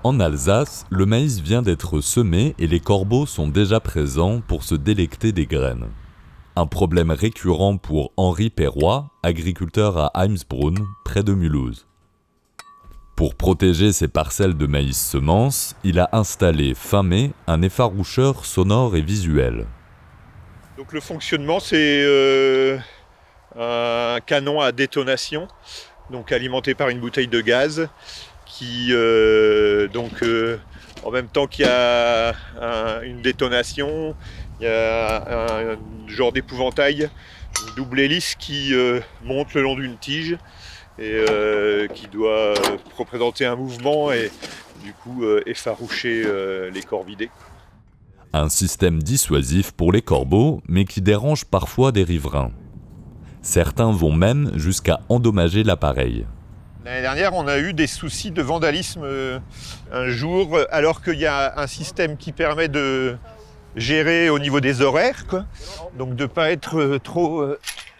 En Alsace, le maïs vient d'être semé et les corbeaux sont déjà présents pour se délecter des graines. Un problème récurrent pour Henri Perrois, agriculteur à Heimsbrunn, près de Mulhouse. Pour protéger ses parcelles de maïs semences, il a installé fin mai un effaroucheur sonore et visuel. Donc le fonctionnement, c'est un canon à détonation, donc alimenté par une bouteille de gaz, qui en même temps qu'il y a une détonation, il y a un genre d'épouvantail, une double hélice qui monte le long d'une tige et qui doit représenter un mouvement et du coup effaroucher les corvidés. Un système dissuasif pour les corbeaux, mais qui dérange parfois des riverains. Certains vont même jusqu'à endommager l'appareil. L'année dernière, on a eu des soucis de vandalisme un jour, alors qu'il y a un système qui permet de gérer au niveau des horaires, quoi. Donc de ne pas être trop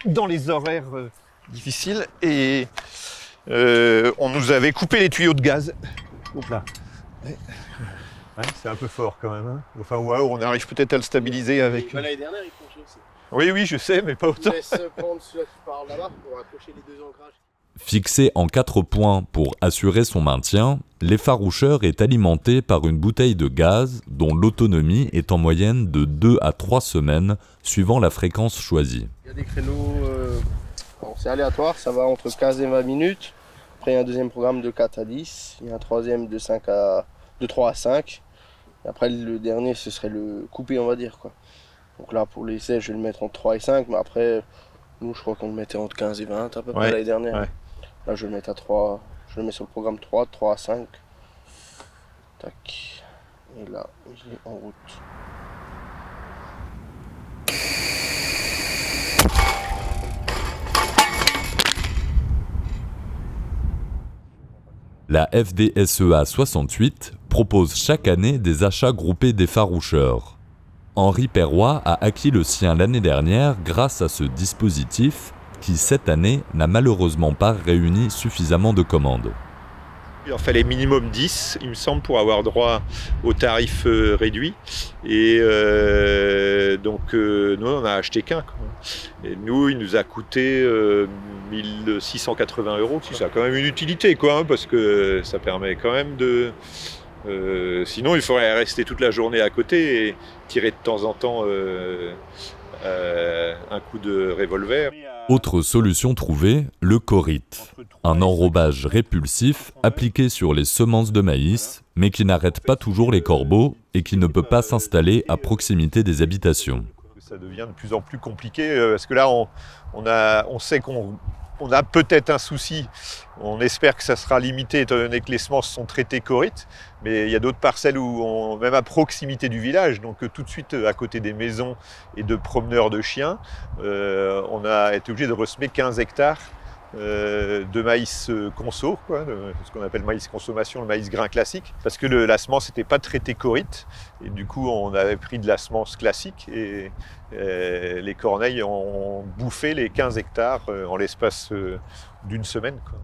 dans les horaires difficiles. Et on nous avait coupé les tuyaux de gaz. Oups là. Ouais, c'est un peu fort quand même. Hein. Enfin, ouais, on arrive peut-être à le stabiliser avec. L'année dernière, ils font aussi. Oui, je sais, mais pas autant. Je laisse prendre celui-là qui part là-bas pour accrocher les deux ancrages. Fixé en 4 points pour assurer son maintien, l'effaroucheur est alimenté par une bouteille de gaz dont l'autonomie est en moyenne de 2 à 3 semaines suivant la fréquence choisie. Il y a des créneaux, c'est aléatoire, ça va entre 15 et 20 minutes. Après, il y a un deuxième programme de 4 à 10, il y a un troisième de 3 à 5. Et après, le dernier, ce serait le coupé, on va dire, quoi. Donc là, pour l'essai, je vais le mettre entre 3 et 5, mais après, nous, je crois qu'on le mettait entre 15 et 20 à peu près l'année dernière. Ouais. Là, je vais le mettre à 3, je le mets sur le programme 3 à 5. Tac. Et là, il est en route. La FDSEA 68 propose chaque année des achats groupés d'effaroucheurs. Henri Perrois a acquis le sien l'année dernière grâce à ce dispositif qui, cette année, n'a malheureusement pas réuni suffisamment de commandes. Il en fallait minimum 10, il me semble, pour avoir droit au tarif réduit. Et donc, nous, on a acheté qu'un. Et nous, il nous a coûté 1680 €. Ça a quand même une utilité, quoi, hein, parce que ça permet quand même de... sinon, il faudrait rester toute la journée à côté et tirer de temps en temps un coup de revolver. Autre solution trouvée, le corite, un enrobage répulsif appliqué sur les semences de maïs, mais qui n'arrête pas toujours les corbeaux et qui ne peut pas s'installer à proximité des habitations. Ça devient de plus en plus compliqué parce que là, on sait qu'on a peut-être un souci. On espère que ça sera limité étant donné que les semences sont traitées corite, mais il y a d'autres parcelles où même à proximité du village, donc tout de suite à côté des maisons et de promeneurs de chiens, on a été obligé de ressemer 15 hectares de maïs conso, quoi, ce qu'on appelle maïs consommation, le maïs grain classique, parce que la semence n'était pas traitée corite, et du coup on avait pris de la semence classique, et les corneilles ont bouffé les 15 hectares en l'espace d'une semaine, quoi.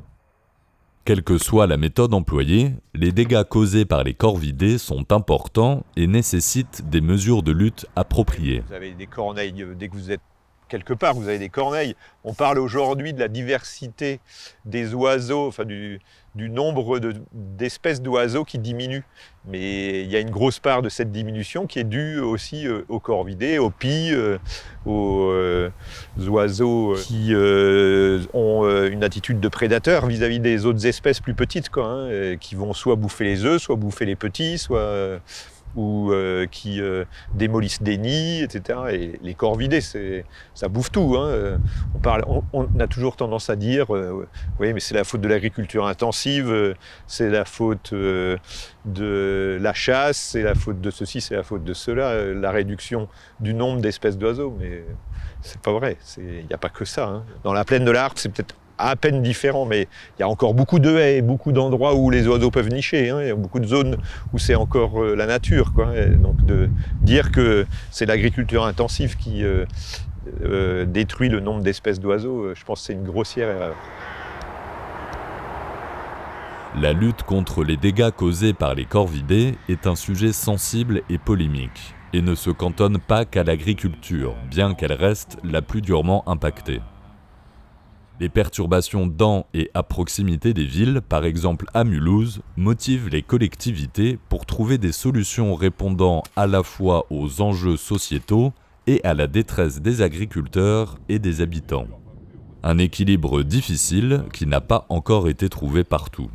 Quelle que soit la méthode employée, les dégâts causés par les corvidés sont importants et nécessitent des mesures de lutte appropriées. Vous avez des corneilles, dès que vous êtes quelque part, vous avez des corneilles. On parle aujourd'hui de la diversité des oiseaux, enfin du nombre d'espèces d'oiseaux qui diminue. Mais il y a une grosse part de cette diminution qui est due aussi aux corvidés, aux pies, aux oiseaux qui ont une attitude de prédateur vis-à-vis des autres espèces plus petites, quoi, hein, qui vont soit bouffer les œufs, soit bouffer les petits, soit... ou qui démolissent des nids, etc. Et les corvidés, ça bouffe tout, hein. On a toujours tendance à dire oui, mais c'est la faute de l'agriculture intensive, c'est la faute de la chasse, c'est la faute de ceci, c'est la faute de cela, la réduction du nombre d'espèces d'oiseaux. Mais c'est pas vrai, il n'y a pas que ça, hein. Dans la plaine de l'Arc, c'est peut-être à peine différent, mais il y a encore beaucoup de haies, beaucoup d'endroits où les oiseaux peuvent nicher, hein. Il y a beaucoup de zones où c'est encore la nature, quoi. Et donc de dire que c'est l'agriculture intensive qui détruit le nombre d'espèces d'oiseaux, je pense que c'est une grossière erreur. La lutte contre les dégâts causés par les corvidés est un sujet sensible et polémique, et ne se cantonne pas qu'à l'agriculture, bien qu'elle reste la plus durement impactée. Les perturbations dans et à proximité des villes, par exemple à Mulhouse, motivent les collectivités pour trouver des solutions répondant à la fois aux enjeux sociétaux et à la détresse des agriculteurs et des habitants. Un équilibre difficile qui n'a pas encore été trouvé partout.